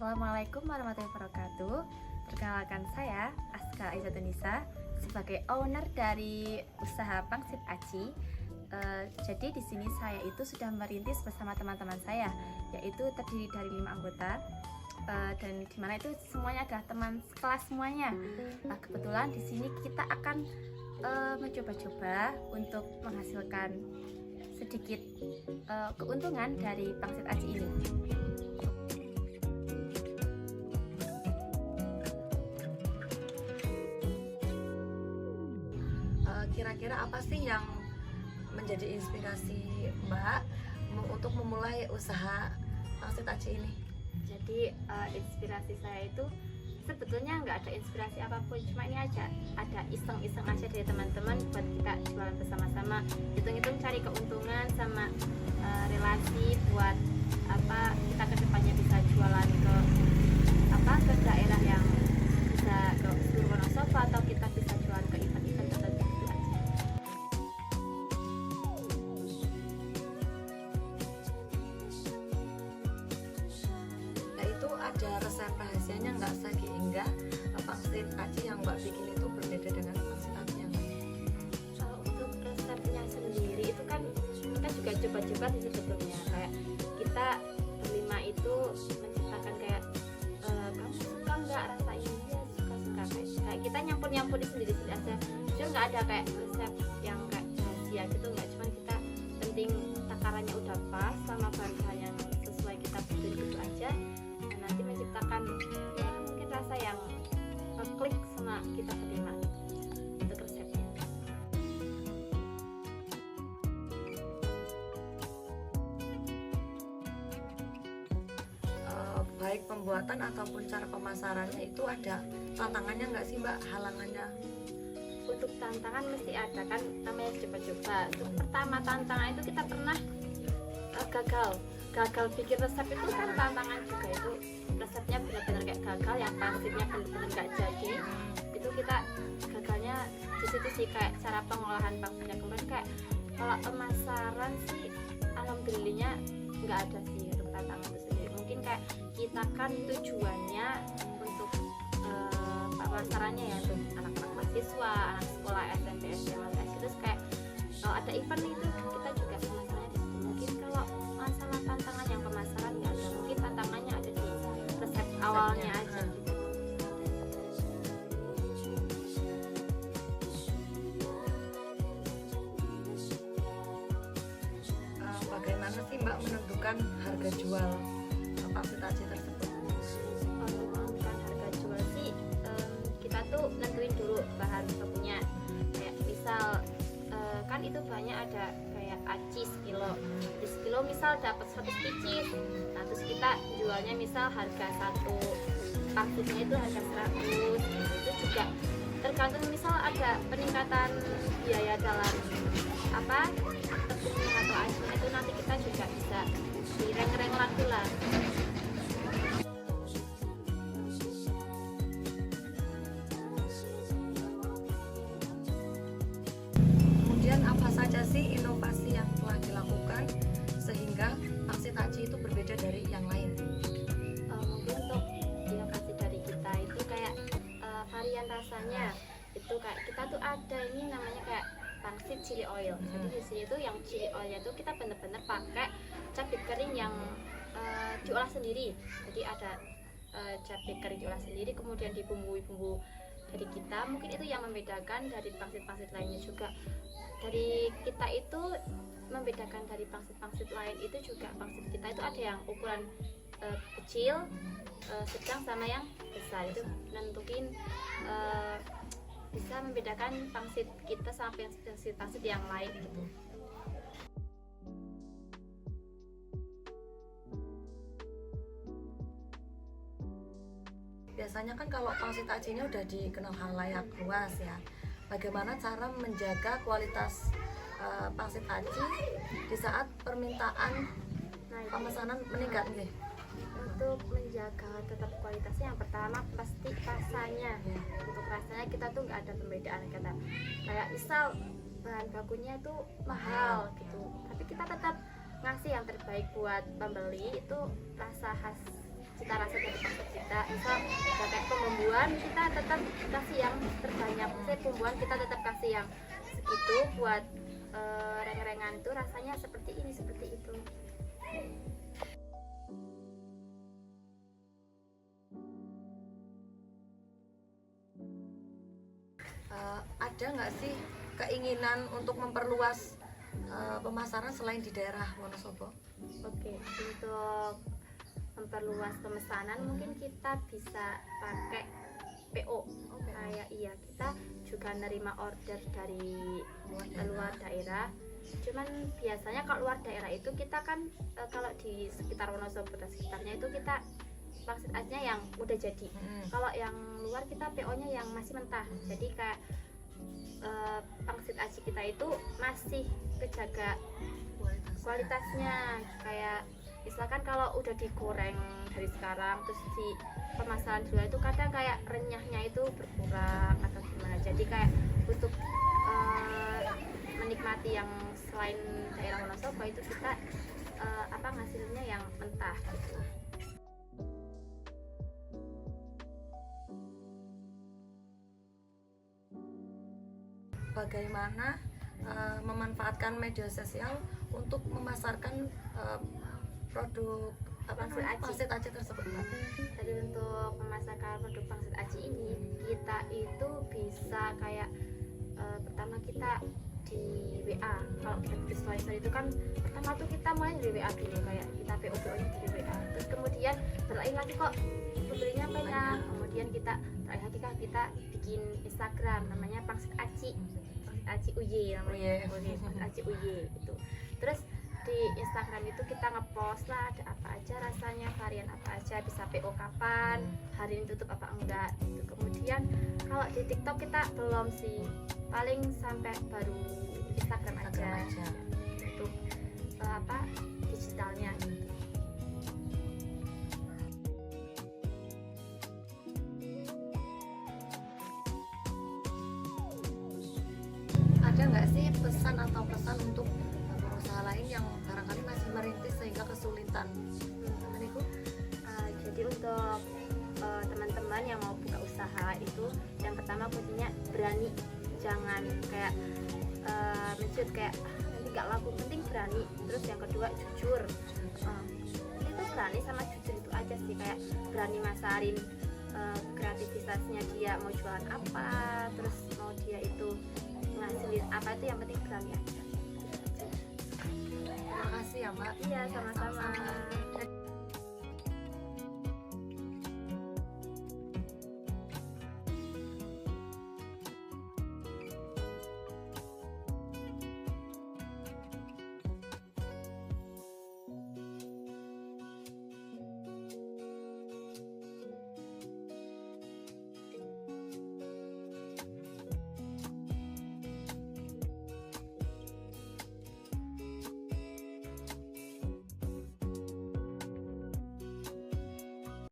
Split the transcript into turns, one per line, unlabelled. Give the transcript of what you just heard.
Assalamualaikum warahmatullahi wabarakatuh. Perkenalkan saya Aska Aizatunisa sebagai owner dari usaha Pangsit Aci. Jadi di sini saya itu sudah merintis bersama teman-teman saya, yaitu terdiri dari 5 anggota. Dan di mana itu semuanya adalah teman sekelas semuanya. Kebetulan di sini kita akan mencoba-coba untuk menghasilkan sedikit keuntungan dari Pangsit Aci ini.
Kira-kira apa sih yang menjadi inspirasi Mbak untuk memulai usaha Pangsit Aci ini?
Jadi inspirasi saya itu sebetulnya nggak ada inspirasi apapun, cuma ini aja ada iseng-iseng aja dari teman-teman buat kita jualan bersama-sama, hitung-hitung cari keuntungan sama relasi buat kita kedepannya bisa jualan ke daerah yang bisa ke seluruh Wonosobo atau kita bisa jualan ke event-event tertentu aja.
Nah, itu ada resep rahasianya nggak sehingga Pangsit Aci yang Mbak bikin itu berbeda dengan Pangsit Aci yang lain?
Kalau untuk resepnya sendiri itu kan kita juga coba-coba sih sebetulnya, kayak kita berlima itu menciptakan kayak kamu suka nggak rasa ini, ya suka-suka, kayak kita nyampur-nyampurin sendiri-sendiri aja. Jadi nggak ada kayak resep yang kayak rahasia gitu, nggak, cuman kita penting takarannya udah pas sama bahan yang sesuai kita bikin gitu aja. Dan nanti menciptakan mungkin rasa yang klik sama kita berlima untuk resepnya.
Baik pembuatan ataupun cara pemasarannya itu ada tantangannya nggak sih Mbak, halangannya?
Untuk tantangan mesti ada, kan namanya coba-coba. Untuk pertama tantangan itu kita pernah gagal bikin resep, itu kan tantangan juga. Itu resepnya benar-benar kayak gagal, yang pastinya benar-benar nggak jadi. Itu kita gagalnya di situ sih, kayak cara pengolahan pangsitnya. Kemudian kayak kalau pemasaran sih alhamdulillahnya nggak ada sih untuk tantangan itu sendiri. Mungkin kayak kita kan tujuannya untuk pemasarannya ya untuk anak-anak mahasiswa, anak sekolah SMP, SMA, terus kayak kalau ada event itu kita juga pemasarannya di situ. Mungkin kalau masalah tantangan yang pemasaran nggak ada, mungkin tantangannya ada di resep awalnya aja gitu.
Bagaimana sih Mbak menentukan harga jual Pangsit Aci tersebut?
Kalau menentukan harga jual sih kita tuh nentuin dulu bahan bakunya. Kayak misal kan itu banyak ada kayak aci sekilo, di sekilo misal dapat 100 biji. Nah terus kita jualnya misal harga satu pangsitnya itu harga 100. Itu juga tergantung misal ada peningkatan biaya dalam tepungnya atau acinya, itu nanti kita juga bisa direng-reng lagi lah.
Kemudian apa saja sih inovasi yang telah dilakukan sehingga Pangsit Aci itu berbeda dari yang lain?
Mungkin untuk inovasi dari kita itu kayak varian rasanya itu kayak kita tuh ada ini namanya kayak pangsit chili oil. Jadi di sini tuh yang chili oilnya tuh kita bener-bener pakai cabai kering yang diolah sendiri. Jadi ada cabai kering diolah sendiri, kemudian dibumbui bumbu dari kita. Mungkin itu yang membedakan dari pangsit-pangsit lainnya juga. Dari kita itu membedakan dari pangsit-pangsit lain itu juga, pangsit kita itu ada yang ukuran kecil, sedang sama yang besar. Itu nentuin bisa membedakan pangsit kita sama pangsit yang lain gitu.
Biasanya kan kalau Pangsit Aci ini udah dikenal halayak luas ya. Bagaimana cara menjaga kualitas Pangsit Aci di saat permintaan pemesanan meningkat nih?
Untuk menjaga tetap kualitasnya, yang pertama pasti rasanya. Untuk rasanya kita tuh nggak ada pembedaan, kayak misal bahan bakunya itu mahal gitu, tapi kita tetap ngasih yang terbaik buat pembeli. Itu rasa khas cita rasa dari pangsit kita. Misal ya kayak pembumbuan kita tetap kasih yang terbanyak, misalnya pembumbuan kita tetap kasih yang segitu, buat reng-rengan tuh rasanya seperti ini seperti itu.
Ada nggak sih keinginan untuk memperluas pemasaran selain di daerah Wonosobo?
Oke, untuk memperluas pemesanan mungkin kita bisa pakai PO. Kayak iya, kita juga nerima order dari luar daerah. Cuman biasanya kalau luar daerah itu kita kan kalau di sekitar Wonosobo dan sekitarnya itu kita pangsit acinya yang udah jadi. Kalau yang luar kita PO-nya yang masih mentah. Jadi kayak pangsit aci kita itu masih kejaga kualitasnya. Kayak misalkan kalau udah digoreng dari sekarang terus di pemasaran jual itu kadang kayak renyahnya itu berkurang atau gimana. Jadi kayak untuk menikmati yang selain daerah Wonosobo itu kita ngasilnya yang mentah gitu.
Bagaimana memanfaatkan media sosial untuk memasarkan produk pangsit aci tersebut?
Jadi untuk memasarkan produk pangsit aci ini kita itu bisa kayak pertama kita di WA. Kalau kita di story itu kan pertama tuh kita mulai dari WA dulu, kayak kita PO nya dari WA. Terus kemudian terakhir lagi kok pembelinya banyak. Kemudian kita terakhir lagi kan kita bikin Instagram namanya pangsit aci UY namanya. Pangsit aci UY itu. Terus di Instagram itu kita ngepost lah ada apa aja rasanya, varian apa aja, bisa PO kapan, hari ini tutup apa enggak gitu. Kemudian kalau di TikTok kita belum sih, paling sampai baru Instagram aja. Untuk digitalnya gitu.
Ada nggak sih pesan atau pesan untuk pengusaha lain yang barangkali masih merintis sehingga kesulitan?
Jadi untuk teman-teman yang mau buka usaha itu yang pertama kuncinya berani, jangan kayak mencut kayak nanti gak laku, penting berani. Terus yang kedua jujur, itu berani sama jujur itu aja sih, kayak berani masarin kreativitasnya dia mau jualan apa, terus mau dia itu ngasilin apa, itu yang penting berani aja.
Terima kasih ya Mbak.
Iya, sama-sama.